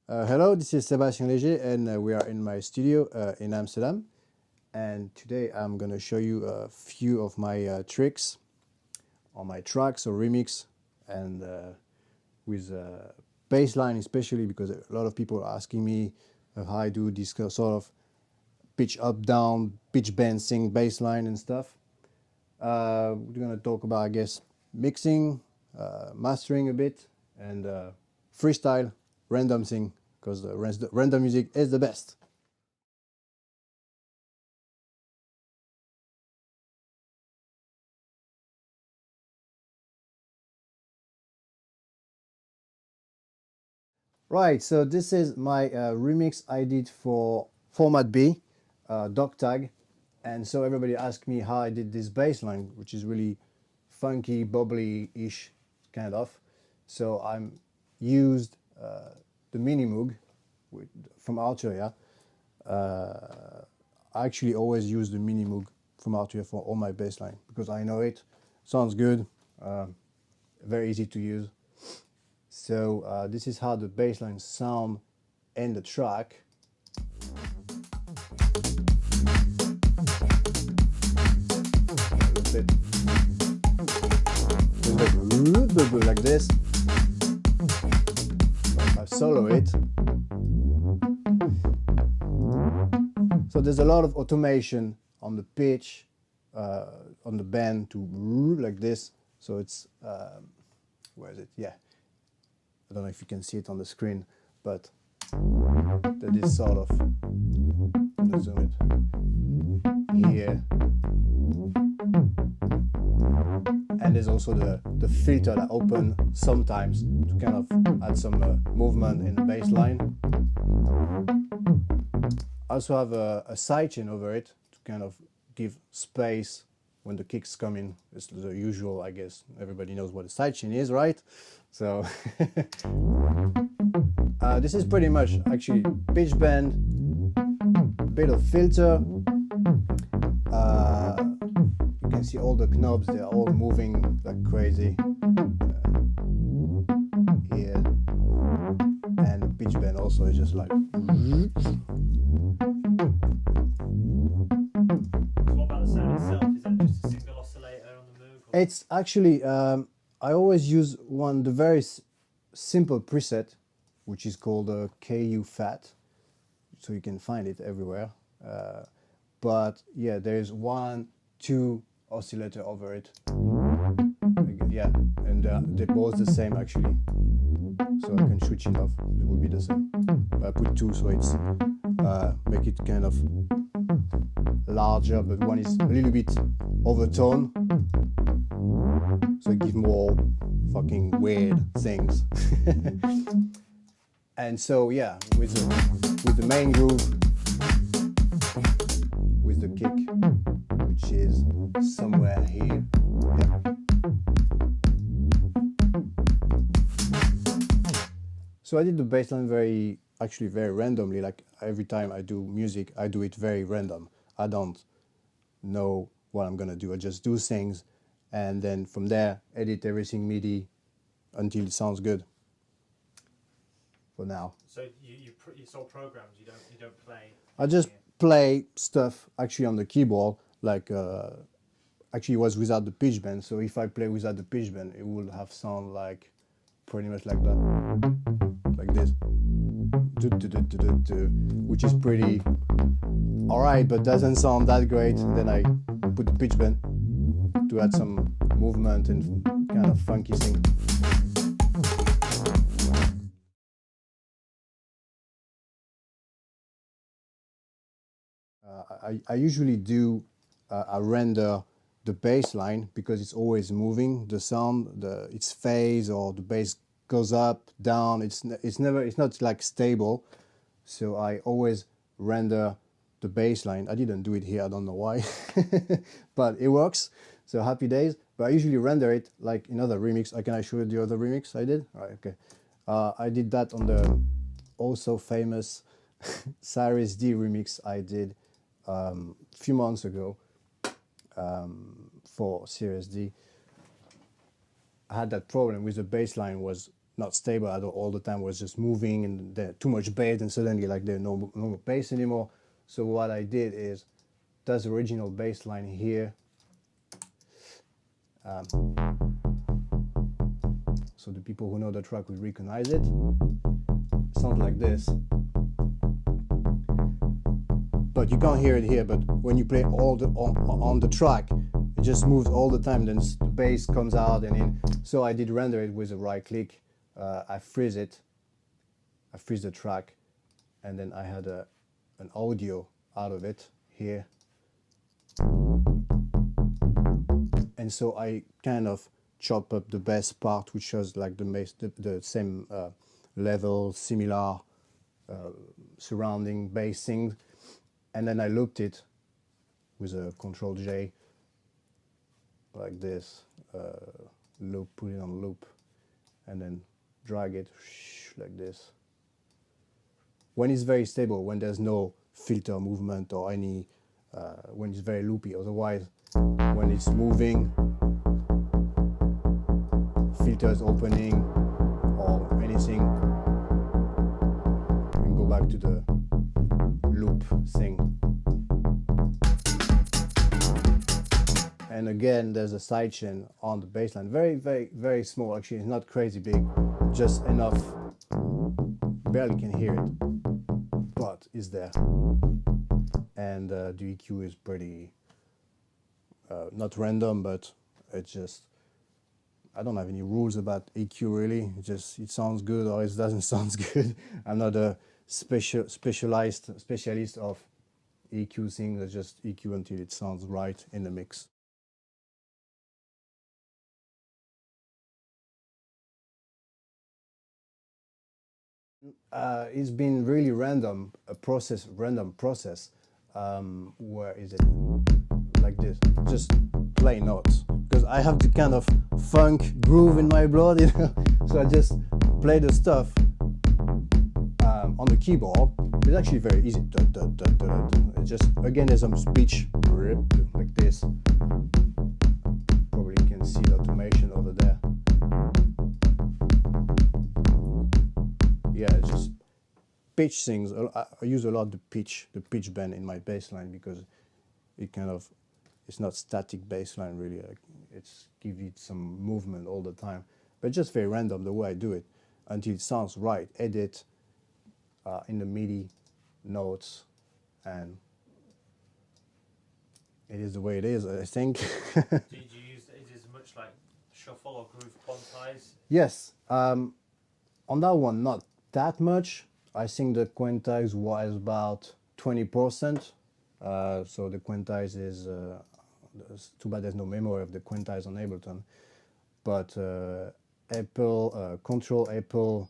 Hello, this is Sébastien Léger, and we are in my studio in Amsterdam. And today I'm going to show you a few of my tricks on my tracks or remix, and with bass line especially, because a lot of people are asking me how I do this sort of pitch up, down, pitch bend, sing bass line and stuff. We're going to talk about, I guess, mixing, mastering a bit, and freestyle, random thing, because the random music is the best. Right, so this is my remix I did for Format B, Dog Tag. And so everybody asked me how I did this bass line, which is really funky, bubbly-ish, kind of. So I'm used the Mini Moog from Arturia. I actually always use the Mini Moog from Arturia for all my bass line because I know it, sounds good, very easy to use. So this is how the bass lines sound in the track. Like this. I solo it. So there's a lot of automation on the pitch, on the bend to like this. So it's, where is it? Yeah. I don't know if you can see it on the screen, but that is sort of, I'm gonna zoom it here. And there's also the filter that open sometimes to kind of add some movement in the bass line. I also have a sidechain over it to kind of give space when the kicks come in. It's the usual, I guess. Everybody knows what a sidechain is, right? So this is pretty much actually pitch bend, a bit of filter. You can see all the knobs, they're all moving like crazy. Here. And the pitch bend also is just like. So what about the sound itself? Is that just a single oscillator on the Moog? It's actually, I always use the very simple preset, which is called KU Fat. So you can find it everywhere. But yeah, there's 1, 2 oscillator over it. Yeah, and they're both the same actually. So I can switch it off, it will be the same. But I put 2 so it's make it kind of larger, but one is a little bit overtone. So it gives more fucking weird things. And so yeah, with the main groove, with the kick, which is somewhere here. Yeah. So I did the bass line very randomly. Like every time I do music, I do it very random. I don't know what I'm gonna do. I just do things, and then from there, edit everything MIDI until it sounds good. For now. So it's all programs. You don't play. I just play stuff actually on the keyboard, like actually it was without the pitch bend. So if I play without the pitch bend, it will have sound like pretty much like that, like this, which is pretty alright, but doesn't sound that great. And then I put the pitch bend to add some movement and kind of funky thing. I usually do I render the bass line because it's always moving. The sound, its phase or the bass goes up, down. It's not like stable. So I always render the bass line. I didn't do it here. I don't know why, but it works. So happy days. But I usually render it like in other remix. Can I show you the other remix I did? All right, okay. I did that on the also famous Cirez D remix I did a few months ago for Cirez D. I had that problem with the bass line was not stable at all the time, was just moving, and there's too much bass, and suddenly like there's no more bass anymore. So what I did is, that's the original bass line here. So the people who know the track will recognize it. It sounds like this. But you can't hear it here, but when you play all the on the track, it just moves all the time, then the bass comes out and in. So I did render it with a right click. I freeze it, I freeze the track, and then I had an audio out of it here. And so I kind of chop up the bass part, which was like the same level, similar surrounding bassing, and then I looped it with a Control J like this, loop, put it on loop, and then drag it like this. When it's very stable, when there's no filter movement or any, when it's very loopy. Otherwise, when it's moving, filters opening or anything, you can go back to the loop thing. And again, there's a sidechain on the bassline. Very, very, very small. Actually, it's not crazy big, just enough. Barely can hear it, but it's there. And the EQ is pretty, not random, but it's just, I don't have any rules about EQ really. It sounds good or it doesn't sound good. I'm not a specialist of EQ things. I just EQ until it sounds right in the mix. It's been really random, random process. Where is it? Like this, just play notes. Because I have the kind of funk groove in my blood, you know? So I just play the stuff on the keyboard. It's actually very easy. It's just, again, there's some speech like this. Probably you can see the automation over there. Yeah, it's just pitch things. I use a lot the pitch bend in my bass line, because it kind of, it's not static bass line really. It's give it some movement all the time, but just very random the way I do it until it sounds right. Edit in the MIDI notes, and it is the way it is, I think. Did you use it as much like shuffle or groove quantize? Yes, on that one not that much. I think the quantize was about 20%. So the quantize is, too bad there's no memory of the quantize on Ableton. But Control Apple,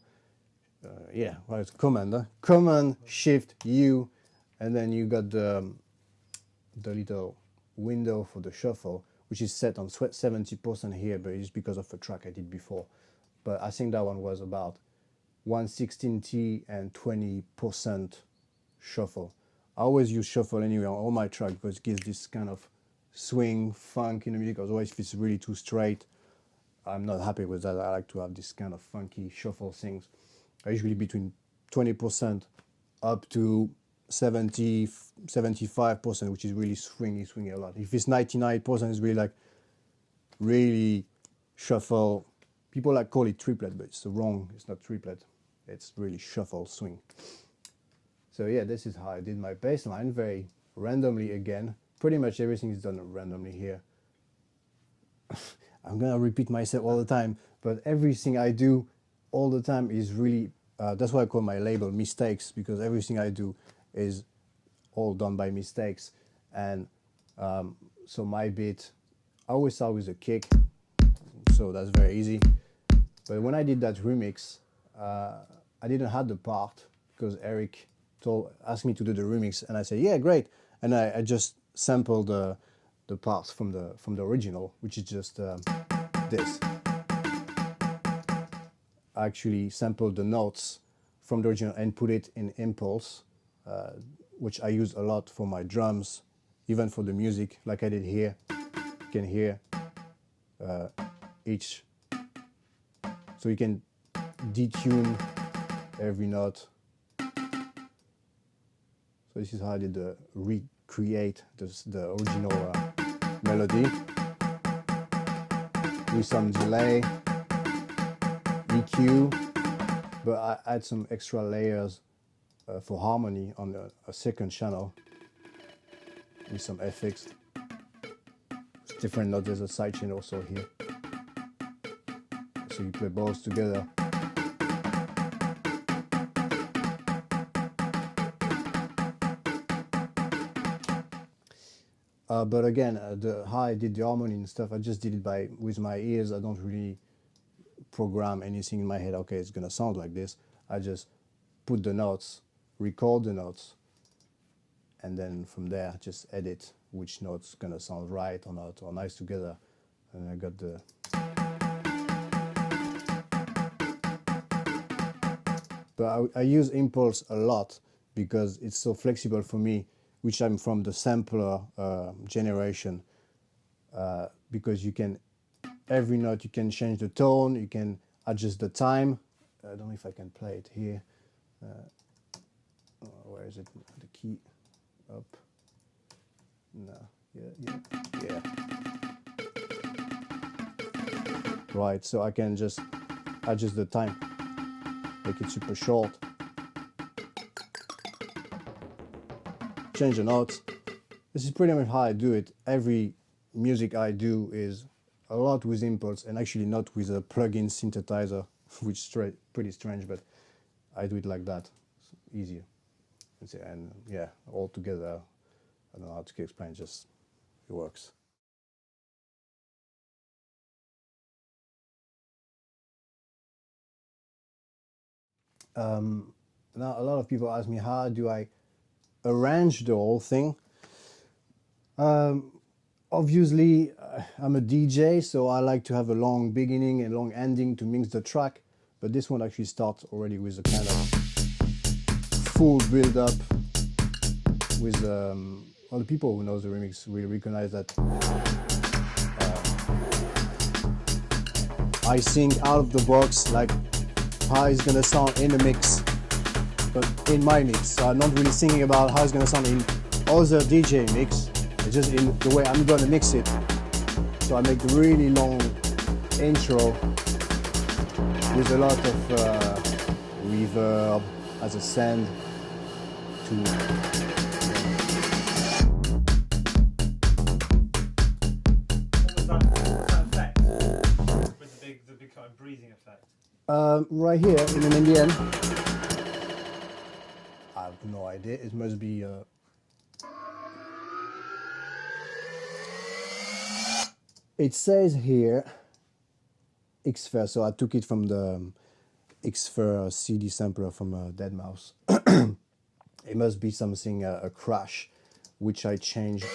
yeah, well, it's Command, huh? Command Shift U, and then you got the little window for the shuffle, which is set on 70% here, but it's because of a track I did before. But I think that one was about 1/16T and 20% shuffle. I always use shuffle anyway on all my tracks because it gives this kind of swing, funk in the music. Otherwise, if it's really too straight, I'm not happy with that. I like to have this kind of funky shuffle things. I usually between 20% up to 70, 75%, which is really swingy a lot. If it's 99%, it's really like, really shuffle. People like call it triplet, but it's wrong. It's not triplet. It's really shuffle swing. So yeah, this is how I did my bass line, very randomly again. Pretty much everything is done randomly here. I'm gonna repeat myself all the time, but everything I do all the time is really, that's why I call my label mistakes, because everything I do is all done by mistakes. And so my beat, I always start with a kick, so that's very easy. But when I did that remix, I didn't have the part because Eric asked me to do the remix, and I said, yeah, great. And I just sampled the parts from the original, which is just this. I actually sampled the notes from the original and put it in Impulse, which I use a lot for my drums, even for the music, like I did here. You can hear each. So you can detune every note. So this is how I did the recreate the original melody with some delay, EQ, but I add some extra layers for harmony on a second channel with some effects. It's different notes. There's a sidechain also here, so you play both together. But again, how I did the harmony and stuff, I just did it with my ears. I don't really program anything in my head. Okay, it's gonna sound like this. I just put the notes, record the notes, and then from there just edit which notes gonna sound right or not or nice together. And I got the but I use Impulse a lot because it's so flexible for me, which I'm from the sampler generation, because you can, every note you can change the tone, you can adjust the time. I don't know if I can play it here. Where is it? The key up. No, yeah. Right, so I can just adjust the time, make it super short, change the notes. This is pretty much how I do it. Every music I do is a lot with Impulse, and actually not with a plug-in synthesizer, which is pretty strange, but I do it like that. It's easier. And yeah, all together, I don't know how to explain, just it works. Now a lot of people ask me, how do I arrange the whole thing? Obviously, I'm a DJ, so I like to have a long beginning and long ending to mix the track, but this one actually starts already with a kind of full build-up with all the people who know the remix will recognize that I sing out of the box like how it's gonna sound in the mix, but in my mix. So I'm not really singing about how it's gonna sound in other DJ mix, it's just in the way I'm gonna mix it. So I make the really long intro with a lot of reverb as a send to breathing effect? right here in the end. I have no idea. It must be. It says here Xfer, so I took it from the Xfer CD sampler from deadmau5. It must be something a crash, which I changed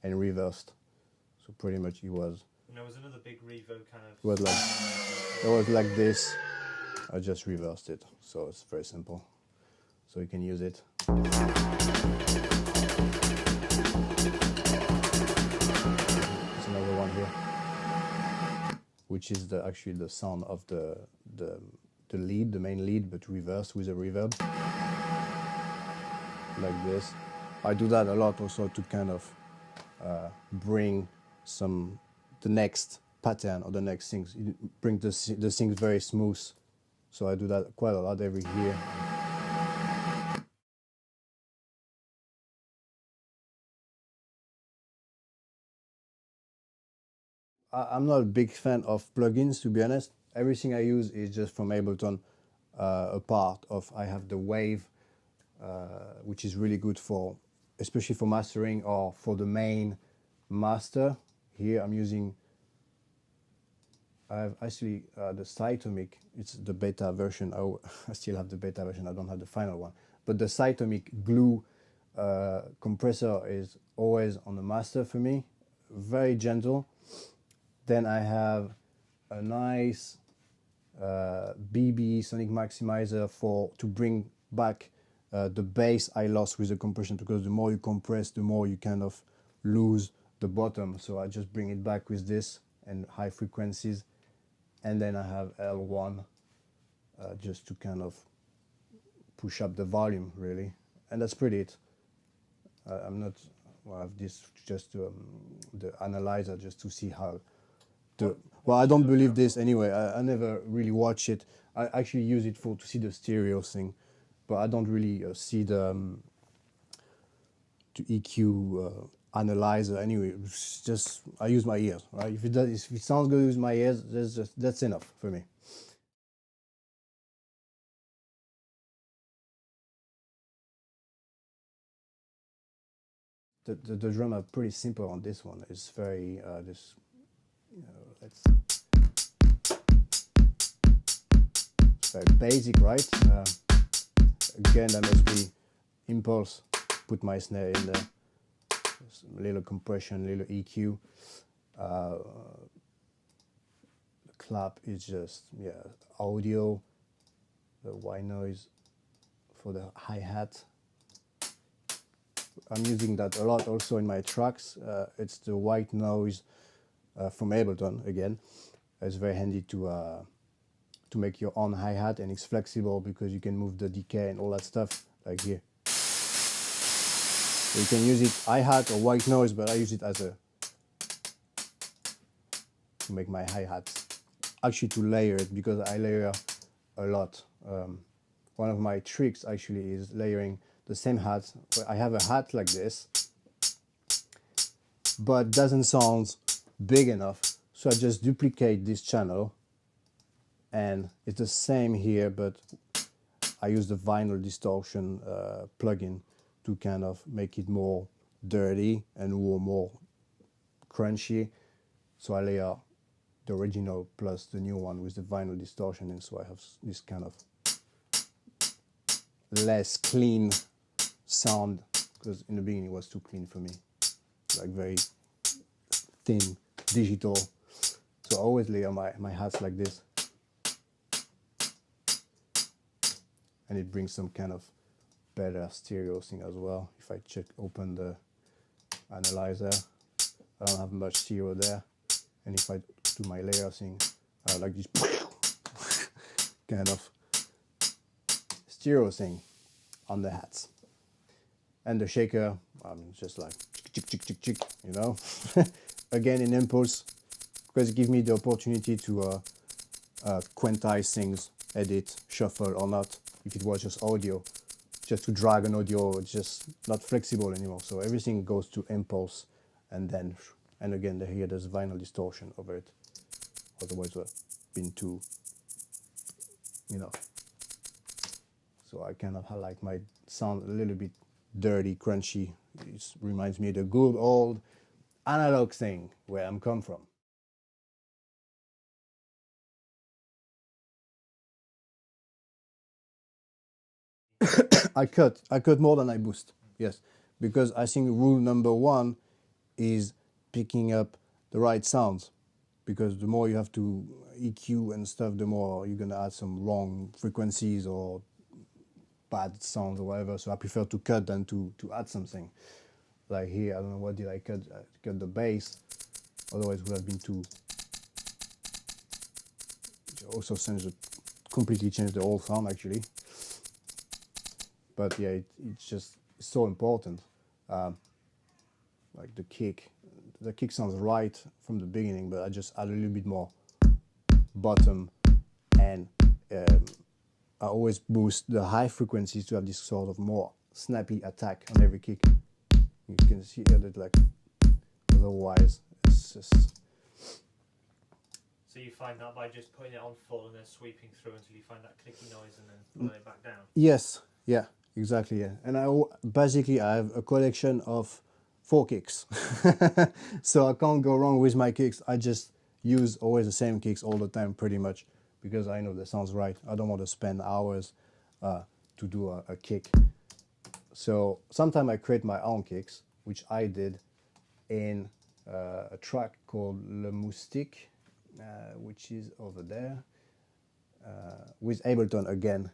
and reversed. So pretty much it was. And there was another big reverb kind of. It was like this. I just reversed it, so it's very simple. So you can use it. There's another one here, which is actually the sound of the lead, the main lead, but reversed with a reverb, like this. I do that a lot also to kind of bring the next pattern or the next things, bring the things very smooth. So I do that quite a lot every year. I'm not a big fan of plugins, to be honest. Everything I use is just from Ableton. A part of, I have the Wave, which is really good for, especially for mastering or for the main master. Here I'm using, I have actually the Cytomic, it's the beta version. I still have the beta version, I don't have the final one. But the Cytomic glue compressor is always on the master for me, very gentle. Then I have a nice BB Sonic Maximizer to bring back the bass I lost with the compression, because the more you compress, the more you kind of lose the bottom. So I just bring it back with this and high frequencies. And then I have L1 just to kind of push up the volume, really. And that's pretty it. I'm not, well, I have this just the analyzer just to see how well, I don't believe this anyway. I never really watch it. I actually use it to see the stereo thing, but I don't really see the EQ analyzer anyway. It's just I use my ears, right? If it sounds good with my ears, that's enough for me. The drum are pretty simple on this one. It's very this. Let's. It's very basic, right? Again, that must be impulse. Put my snare in there. Some little compression, little EQ. The clap is just audio. The white noise for the hi-hat. I'm using that a lot also in my tracks. It's the white noise from Ableton again. It's very handy to make your own hi-hat, and it's flexible because you can move the decay and all that stuff like here. So you can use it hi-hat or white noise, but I use it as to make my hi-hats. Actually to layer it, because I layer a lot. One of my tricks actually is layering the same hat. I have a hat like this, but doesn't sound big enough. So I just duplicate this channel, and it's the same here, but I use the vinyl distortion plugin to kind of make it more dirty and more crunchy. So I layer the original plus the new one with the vinyl distortion, and so I have this kind of less clean sound, because in the beginning it was too clean for me, like very thin digital. So I always layer my hats like this, and it brings some kind of better stereo thing as well. If I open the analyzer, I don't have much stereo there, and if I do my layer thing, I like this kind of stereo thing on the hats. And the shaker, just like chick, you know. Again in impulse, because it gives me the opportunity to quantize things, edit, shuffle or not. If it was just audio, just to drag an audio, it's just not flexible anymore. So everything goes to impulse, and again here there's vinyl distortion over it. Otherwise it would have been too, you know. So I kind of like my sound a little bit dirty, crunchy. It reminds me of the good old analog thing where I'm come from. I cut more than I boost. Yes, because I think rule number one is picking up the right sounds. Because the more you have to EQ and stuff, the more you're gonna add some wrong frequencies or bad sounds or whatever. So I prefer to cut than to add something. Like here, I don't know what did I cut. I cut the bass. Otherwise, it would have been too. It also completely changed the whole sound actually. But yeah, it's just so important. Like the kick sounds right from the beginning, but I just add a little bit more bottom, and I always boost the high frequencies to have this sort of more snappy attack on every kick. You can see here that like otherwise it's just. So you find that by just putting it on full and then sweeping through until you find that clicky noise and then pulling it back down? Yes, yeah, exactly, yeah. And basically I have a collection of 4 kicks. So I can't go wrong with my kicks. I just use always the same kicks all the time pretty much, because I know that sounds right. I don't want to spend hours to do a kick. So sometimes I create my own kicks, which I did in a track called Le Moustique, which is over there, with Ableton again.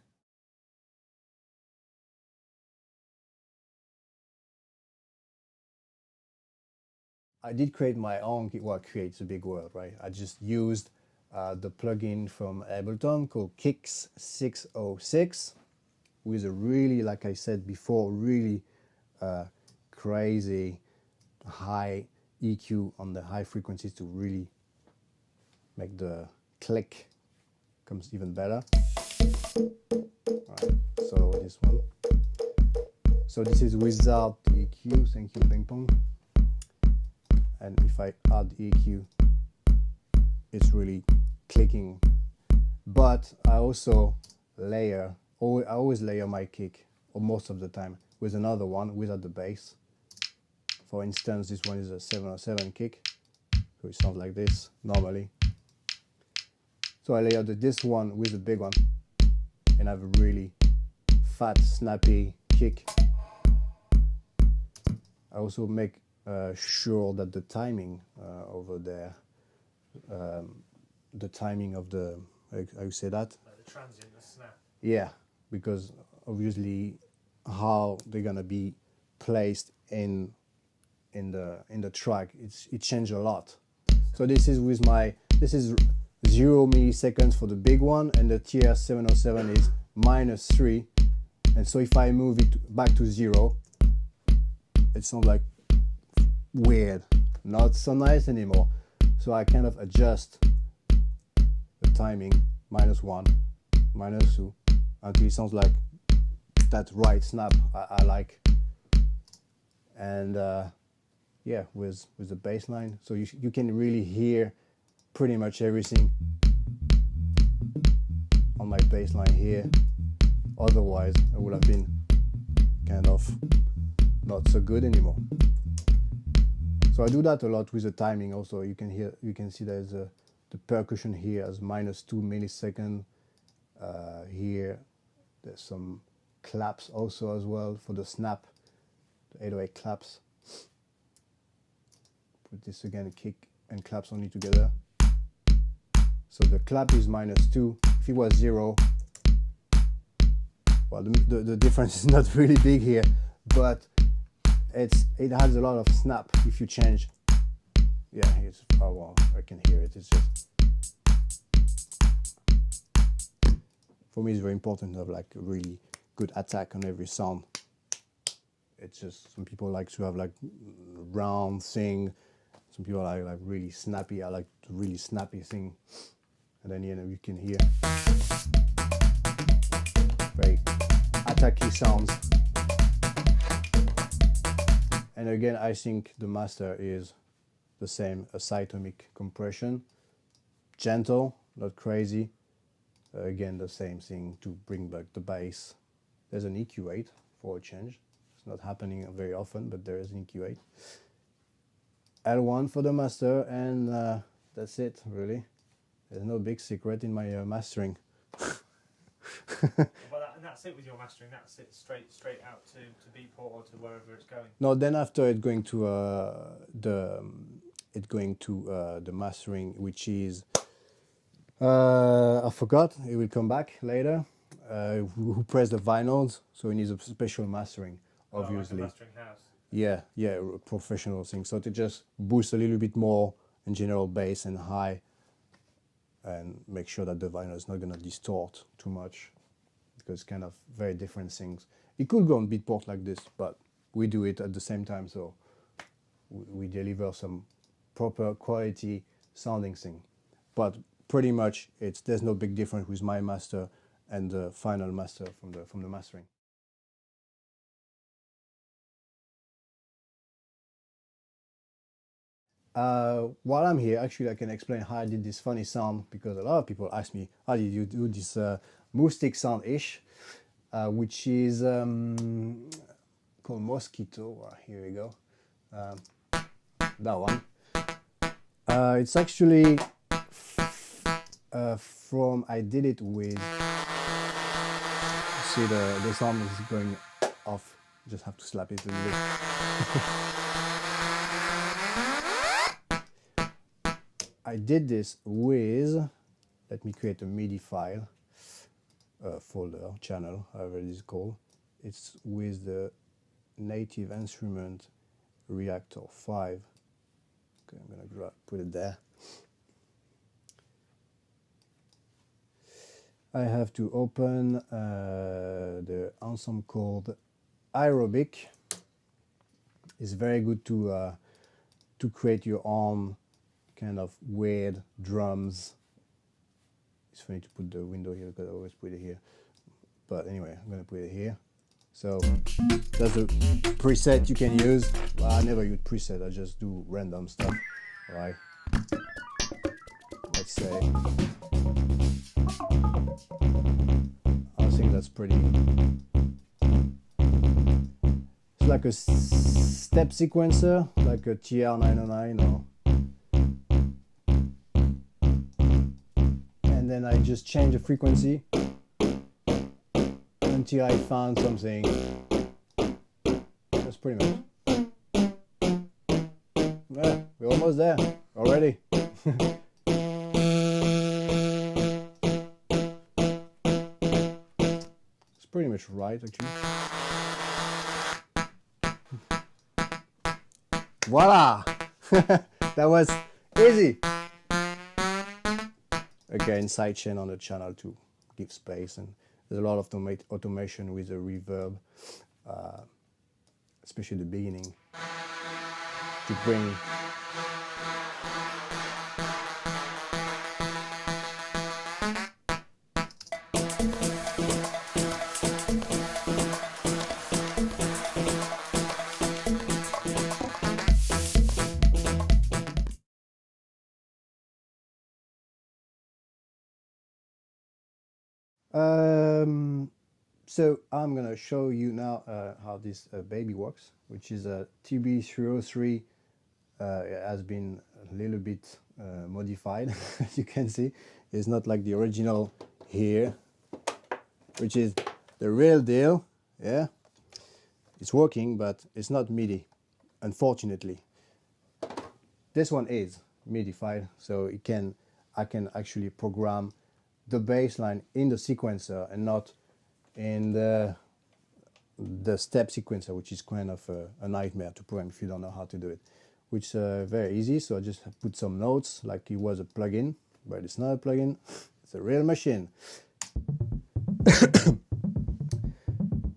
I did create my own, well, create's a big word, right? I just used the plugin from Ableton called Kicks 606 with a really, like I said before, really crazy high EQ on the high frequencies to really make the click comes even better. Alright, so this one. So this is without the EQ, thank you Ping Pong. And if I add the EQ, it's really clicking. But I also layer, I always layer my kick, or most of the time, with another one without the bass. For instance, this one is a 707 kick, so it sounds like this normally. So I layered this one with the big one, and I have a really fat, snappy kick. I also make sure that the timing over there, the timing of the, how you say that? Like the transient, the snap. Yeah, because obviously how they're gonna be placed in the track, it changed a lot. So this is with my, this is 0 milliseconds for the big one, and the TR-707 is -3. And so if I move it back to 0, it sounds like weird, not so nice anymore. So I kind of adjust the timing, -1, -2, until it sounds like that right snap I like. And yeah, with the bass line, so you can really hear pretty much everything on my bass line here. Otherwise, it would have been kind of not so good anymore. So I do that a lot with the timing. Also, you can hear, you can see there's the percussion here as -2 milliseconds. Here, there's some claps also as well for the snap, the 808 claps. Put this again, kick and claps only together. So the clap is -2. If it was 0, well, the difference is not really big here, but it has a lot of snap if you change. Yeah, it's, oh well, I can hear it. It's just, for me, it's very important to have like a really good attack on every sound. It's just, some people like to have like round thing. Some people like really snappy. I like the really snappy thing. And then, you know, you can hear very attacky sounds. And again, I think the master is the same, a cytomic compression. Gentle, not crazy. Again, the same thing to bring back the bass. There's an EQ8 for a change. It's not happening very often, but there is an EQ8. L1 for the master, and that's it, really. There's no big secret in my mastering. Well, and that's it with your mastering. That's it straight out to Beatport or to wherever it's going. No, then after it's going to the mastering, which is I forgot. It will come back later. Who press the vinyls? So it needs a special mastering, obviously. Like a mastering house. Yeah, a professional thing. So to just boost a little bit more in general bass and high, and make sure that the vinyl is not going to distort too much, because it's kind of very different things. It could go on Beatport like this, but we do it at the same time, so we deliver some proper quality sounding thing. But pretty much there's no big difference with my master and the final master from the mastering. While I'm here, actually, I can explain how I did this funny sound, because a lot of people ask me, how did you do this move stick sound-ish, which is called Mosquito. Here we go. That one. It's actually from, I did it with, see the sound is going off. You just have to slap it a little bit. I did this with, let me create a MIDI file, folder, channel, however it is called. It's with the Native Instrument Reactor 5. Okay, I'm gonna put it there. I have to open the ensemble called Aerobic. It's very good to create your own kind of weird drums. It's funny to put the window here because I always put it here. But anyway, I'm gonna put it here. So that's a preset you can use. Well, I never use preset, I just do random stuff. Right. Let's say. I think that's pretty. It's like a step sequencer, like a TR-909 or. And then I just change the frequency until I found something. That's pretty much. Yeah, we're almost there already. It's pretty much right, actually. Voila! That was easy. Again, sidechain on the channel to give space, and there's a lot of automation with the reverb, especially the beginning, to bring so I'm gonna show you now how this baby works, which is a TB303. It has been a little bit modified. As you can see, it's not like the original here, which is the real deal. Yeah, it's working, but it's not MIDI, unfortunately. This one is MIDified, so I can actually program the bass line in the sequencer and not in the step sequencer, which is kind of a nightmare to program if you don't know how to do it, which is very easy. So I just put some notes like it was a plugin, but it's not a plugin, it's a real machine.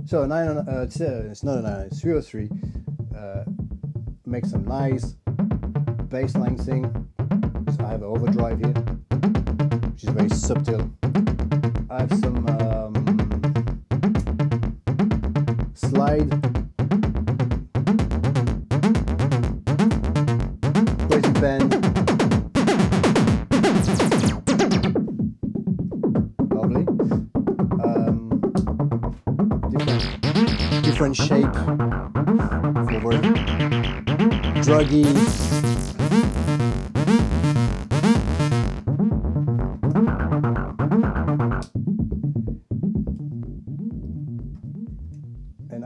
So it's not a 9, it's 303. Make some nice bassline thing. So I have an overdrive here, which is very subtle. I have some slide, crazy bend, lovely, different shape for druggy.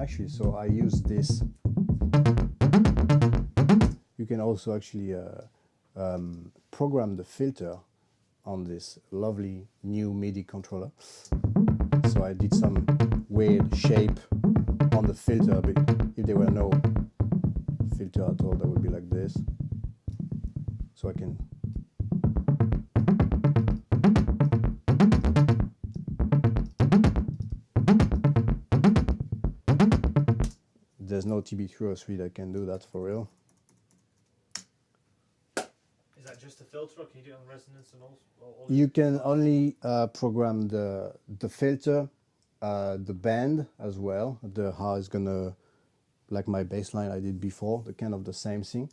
Actually, so I use this. You can also actually program the filter on this lovely new MIDI controller. So I did some weird shape on the filter, but if there were no filter at all, that would be like this. So I can there's no TB303 that can do that for real. Is that just a filter, or can you do it on resonance and all You can only program the filter, the band as well, the how it's gonna, like my bass line I did before, the kind of the same thing,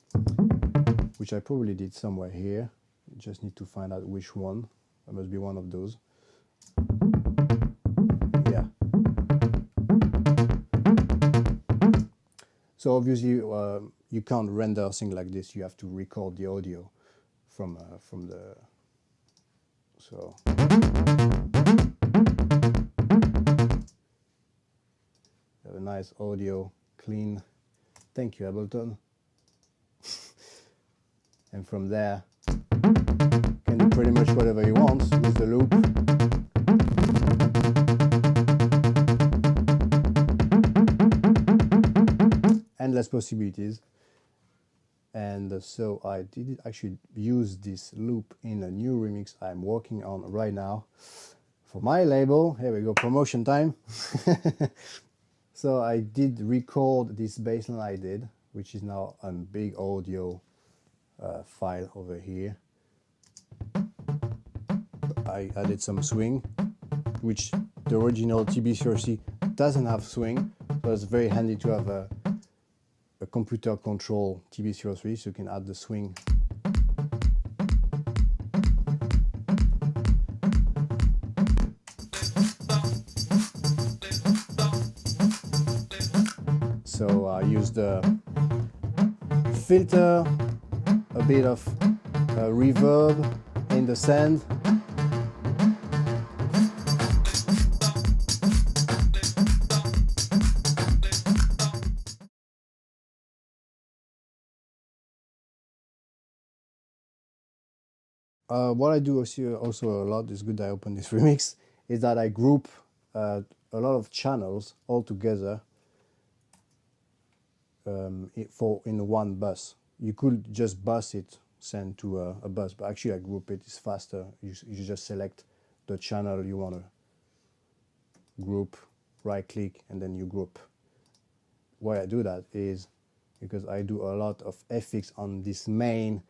which I probably did somewhere here. You just need to find out which one. There must be one of those. Yeah. So obviously you can't render a thing like this. You have to record the audio from the. So have a nice audio, clean. Thank you, Ableton. And from there, you can do pretty much whatever you want with the loop. Endless possibilities. And so I did actually use this loop in a new remix I'm working on right now for my label, here we go, promotion time. So I did record this bassline I did, which is now a big audio file over here. I added some swing, which the original TB-CRC doesn't have swing, so it's very handy to have a computer control TB-CRC, so you can add the swing. So I used the filter, a bit of reverb in the send. What I do also a lot, is good I open this remix, is that I group a lot of channels all together in one bus. You could just bus it, send to a bus, but actually I group it, it's faster. You just select the channel you want to group, right click, and then you group. Why I do that is because I do a lot of FX on this main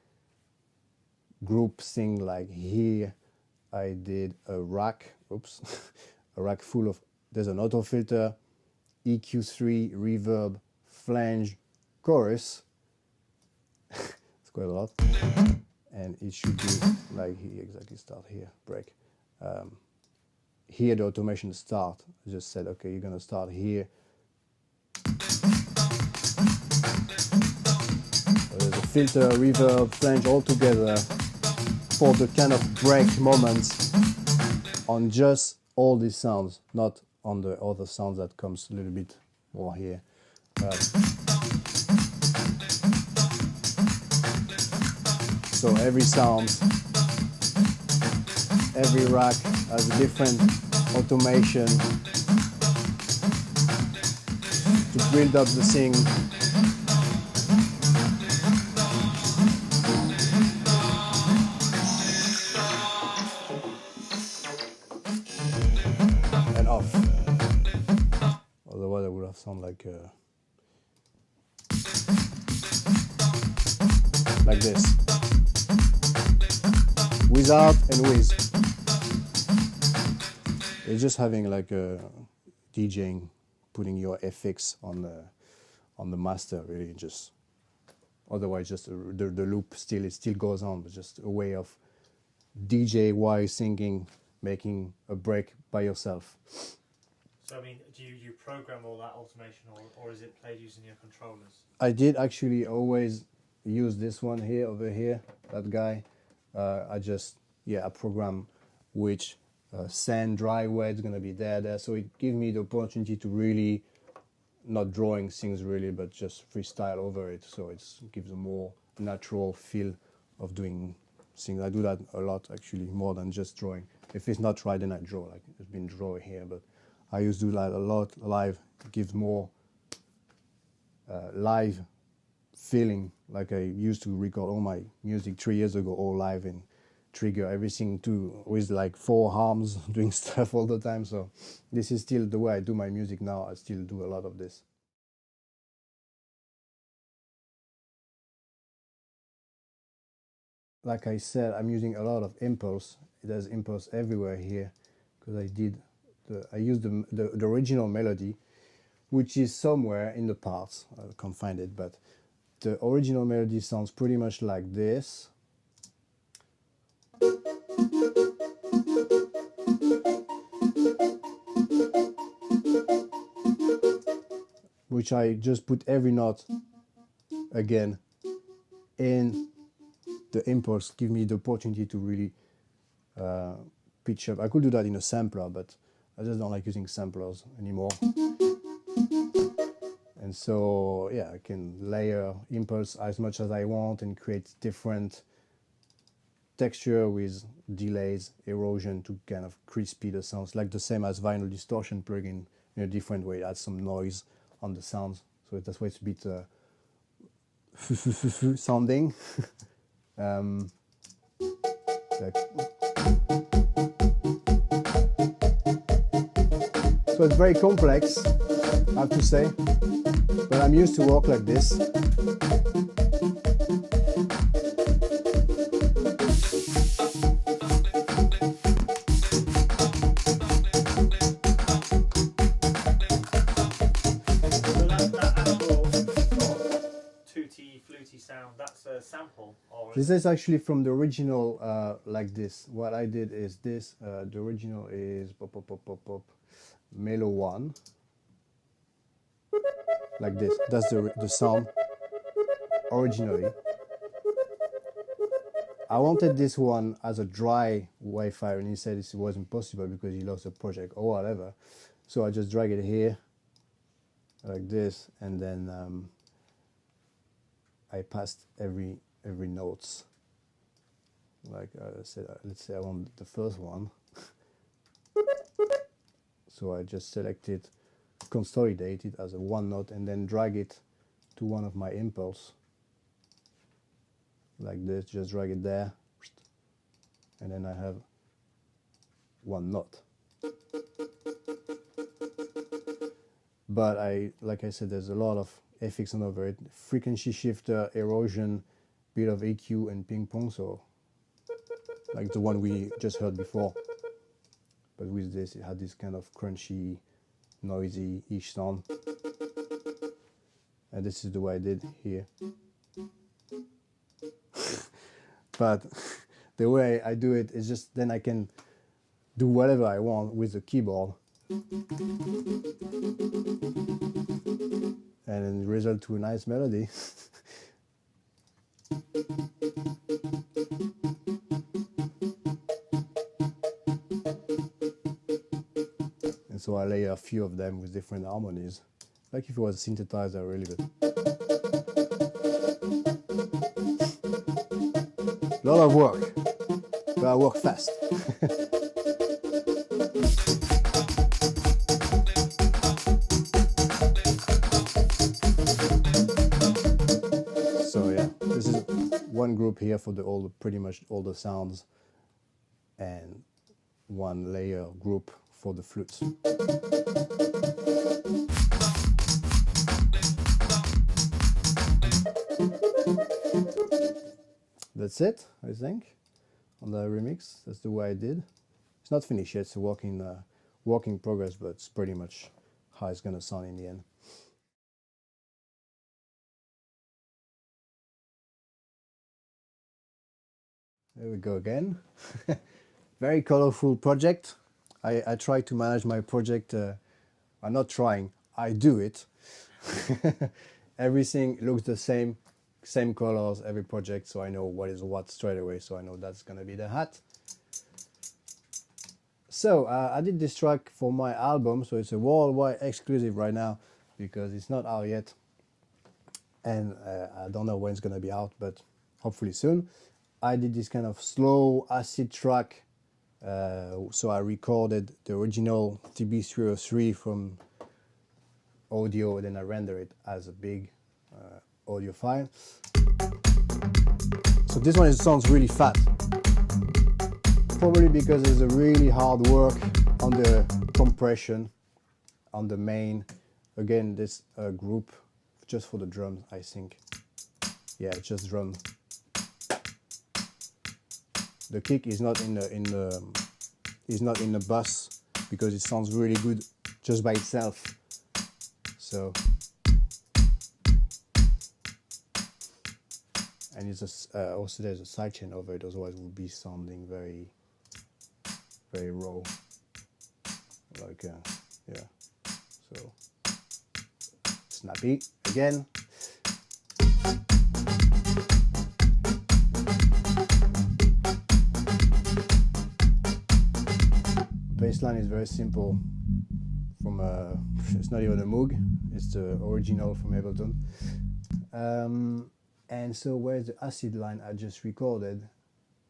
group thing. Like here I did a rack, oops, a rack full of, there's an auto filter, EQ3, reverb, flange, chorus. It's quite a lot, and it should be like here, exactly, start here, break. Here the automation start, I just said, okay, you're gonna start here. So there's a filter, reverb, flange all together for the kind of break moments on just all these sounds, not on the other sounds that comes a little bit more here. So every sound, every rack has a different automation to build up the thing. And off. Otherwise I would have sound like this. Without and with. It's just having like a DJing, putting your FX on the master, really. Just otherwise, just the loop it still goes on, but just a way of DJ while singing, making a break by yourself. So I mean, do you program all that automation, or is it played using your controllers? I did actually always use this one here, over here, that guy. I program which sand, dry, wet is going to be there. So it gives me the opportunity to really, not drawing things really, but just freestyle over it. So it gives a more natural feel of doing things. I do that a lot, actually, more than just drawing. If it's not right, then I draw. Like it's been drawing here, but I used to do that a lot live. It gives more live feeling. Like I used to record all my music 3 years ago, all live, and trigger everything with like 4 arms doing stuff all the time. So this is still the way I do my music now. I still do a lot of this. Like I said, I'm using a lot of impulse. There's impulse everywhere here because I used the original melody, which is somewhere in the parts. I can't find it, but the original melody sounds pretty much like this. Which I just put every note again in the impulse, give me the opportunity to really pitch up. I could do that in a sampler, but I just don't like using samplers anymore. And so, yeah, I can layer impulse as much as I want and create different texture with delays, erosion to kind of crispy the sounds, like the same as vinyl distortion plugin in a different way. Add some noise on the sounds, so that's why it's a bit sounding. Like, So it's very complex, I have to say, but I'm used to work like this. Sound, that's a sample, or this is actually from the original, like this. What I did is this, the original is pop, pop, pop, pop, pop, Melo 1, like this. That's the sound originally. I wanted this one as a dry Wi-Fi, and he said it wasn't possible because he lost the project or whatever. So I just drag it here, like this, and then I passed every notes. Like I said, let's say I want the first one. So I just select it, consolidate it as a one note, and then drag it to one of my impulse. Like this, just drag it there, and then I have one note. But like I said, there's a lot of effects on over it, frequency shifter, erosion, bit of EQ, and ping pong. So, like the one we just heard before. But with this, it had this kind of crunchy, noisy-ish sound. And this is the way I did here. But the way I do it is just then I can do whatever I want with the keyboard. And then result to a nice melody. And so I layer a few of them with different harmonies, like if it was a synthesizer, really. But a lot of work, but I work fast. So yeah, this is one group here for pretty much all the sounds, and one layer group for the flutes. That's it, I think, on the remix. That's the way I did. It's not finished yet, it's a work in progress, but it's pretty much how it's gonna sound in the end. There we go again. Very colorful project. I try to manage my project. I'm not trying, I do it. Everything looks the same colors, every project, so I know what is what straight away, so I know that's gonna be the hat. So I did this track for my album, so it's a worldwide exclusive right now because it's not out yet, and I don't know when it's gonna be out, but hopefully soon. I did this kind of slow acid track, so I recorded the original TB303 from audio, then I render it as a big audio file. So this one sounds really fat, probably because there's a really hard work on the compression, on the main. Again, this group just for the drums, I think. Yeah, just drum. The kick is not in the bass because it sounds really good just by itself. So, and it's also there's a sidechain over it, otherwise it would be sounding very, very raw. Like yeah. So snappy again. Bassline is very simple. From it's not even a Moog, it's the original from Ableton. And so where's the acid line I just recorded?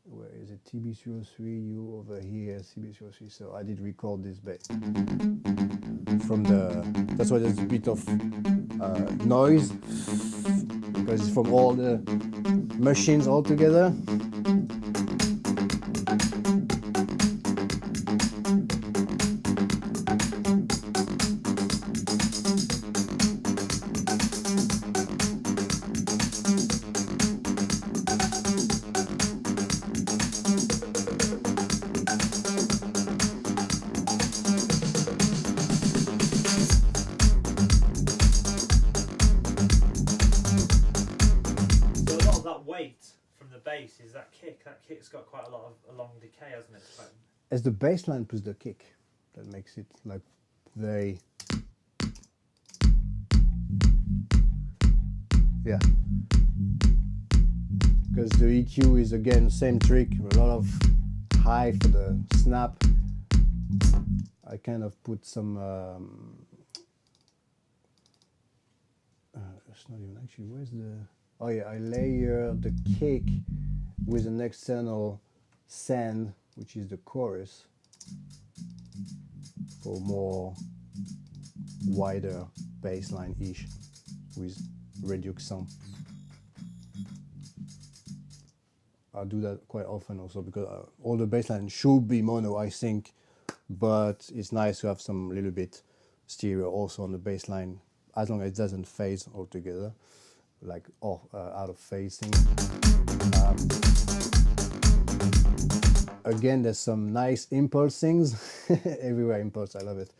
Where is it? TB303, you over here, CB303. So I did record this bass from that's why there's a bit of noise, because it's from all the machines all together. that weight from the bass is that kick. That kick's got quite a lot of a long decay, hasn't it? Quite... It's the bass line plus the kick that makes it like very, yeah. Because the EQ is again same trick, a lot of high for the snap. I kind of put some. It's not even actually. Where's the? Oh yeah, I layer the kick with an external send, which is the chorus, for more wider bass line-ish with Redux sound. I do that quite often also because all the bass line should be mono, I think, but it's nice to have some little bit stereo also on the bass line, as long as it doesn't phase altogether, like out of phase thing. Again, there's some nice impulse things. Everywhere impulse, I love it.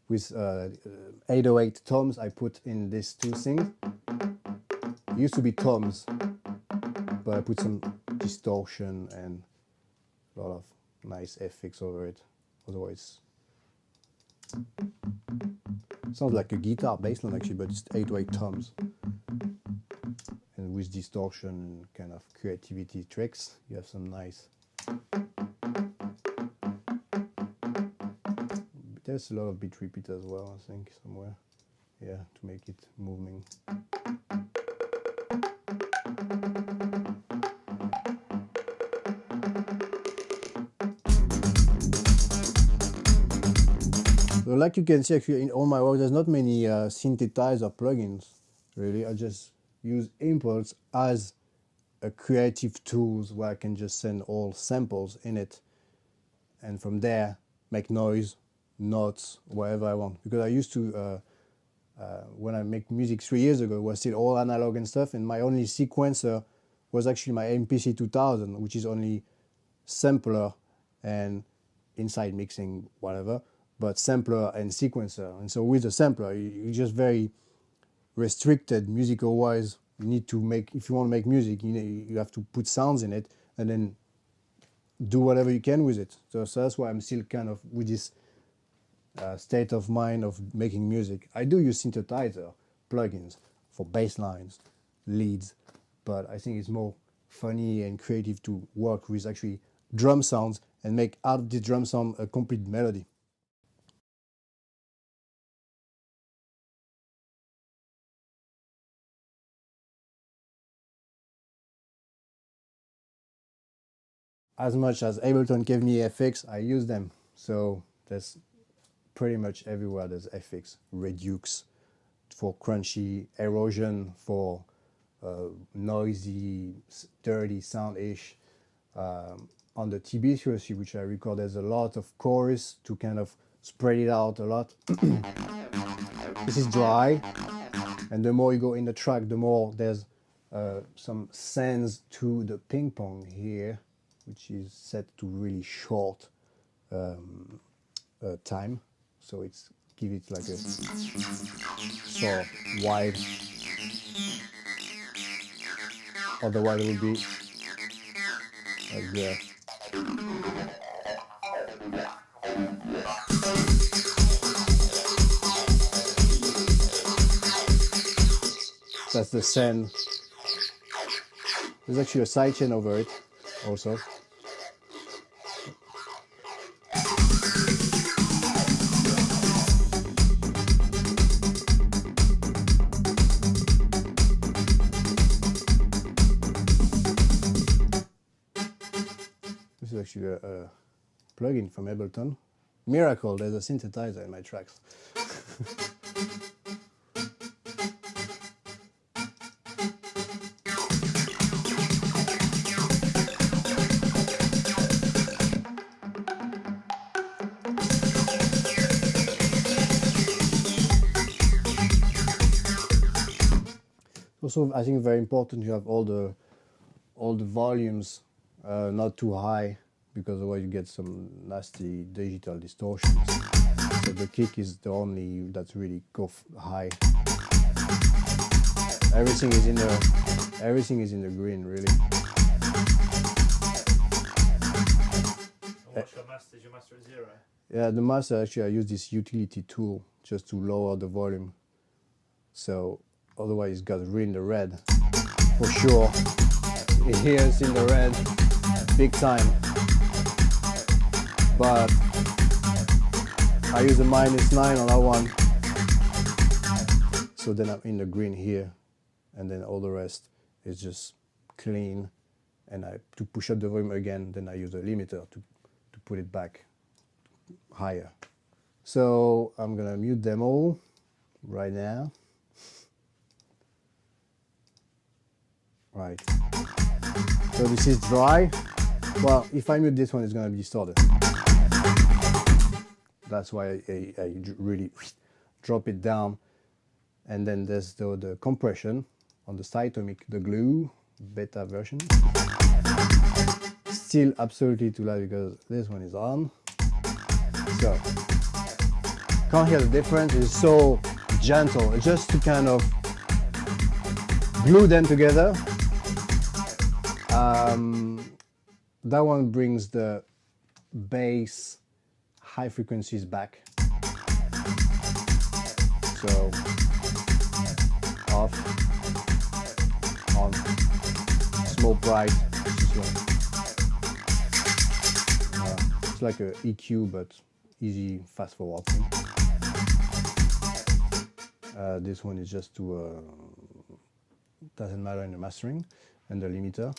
With 808 toms, I put in these two things. It used to be toms, but I put some distortion and a lot of nice FX over it. Otherwise, it sounds like a guitar bassline actually, but it's 808 toms. And with distortion, kind of creativity tricks, you have some nice. There's a lot of beat repeat as well, I think, somewhere. Yeah, to make it moving. So like you can see actually in all my work, there's not many synthesizer plugins, really. I just use Impulse as a creative tools where I can just send all samples in it, and from there make noise, notes, whatever I want. Because I used to, when I make music 3 years ago, it was still all analog and stuff, and my only sequencer was actually my MPC 2000, which is only sampler and inside mixing, whatever, but sampler and sequencer. And so with the sampler, you're just very restricted musical-wise. You need to make, if you want to make music, you have to put sounds in it and then do whatever you can with it. So that's why I'm still kind of with this state of mind of making music. I do use synthesizer plugins for bass lines, leads, but I think it's more funny and creative to work with actually drum sounds and make out of the drum sound a complete melody. As much as Ableton gave me FX, I use them. So that's pretty much everywhere there's FX. Redux for crunchy, erosion for noisy, dirty sound-ish. On the TB303, which I record, there's a lot of chorus to kind of spread it out a lot. This is dry, and the more you go in the track, the more there's some sends to the ping pong here, which is set to really short time. So it's give it like a so wide. Otherwise it will be like that. That's the send. There's actually a sidechain over it also. This is actually a plugin from Ableton. Miracle, there's a synthesizer in my tracks. Also, I think very important you have all the volumes not too high, because otherwise you get some nasty digital distortions. So the kick is the only that's really go high. Everything is in the Everything is in the green, really. And what's your master? Is your master at 0? Yeah, the master, actually I use this utility tool just to lower the volume. So otherwise it's got really in the red. For sure. Here it's in the red, big time. But I use a -9 on that one. So then I'm in the green here, and then all the rest is just clean. And to push up the volume again, then I use a limiter to put it back higher. So I'm gonna mute them all right now. Right. So this is dry. Well, if I mute this one, it's gonna be distorted. That's why I really drop it down. And then there's the compression on the cytomic, the glue beta version. Still absolutely too loud because this one is on. So can't hear the difference. It's so gentle, just to kind of glue them together. That one brings the bass high frequencies back. So off, on, small bright. It's like a EQ, but easy fast forward thing. This one is just to doesn't matter in the mastering, and the limiter.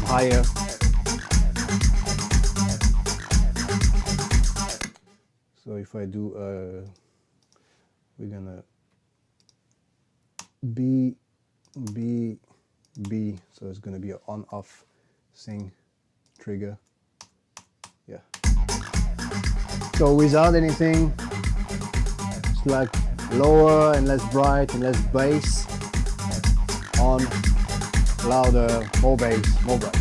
Higher. So if I do, we're gonna B, so it's gonna be an on-off thing, trigger. Yeah. So without anything, it's like lower and less bright and less bass, on, louder, more bass, more bright.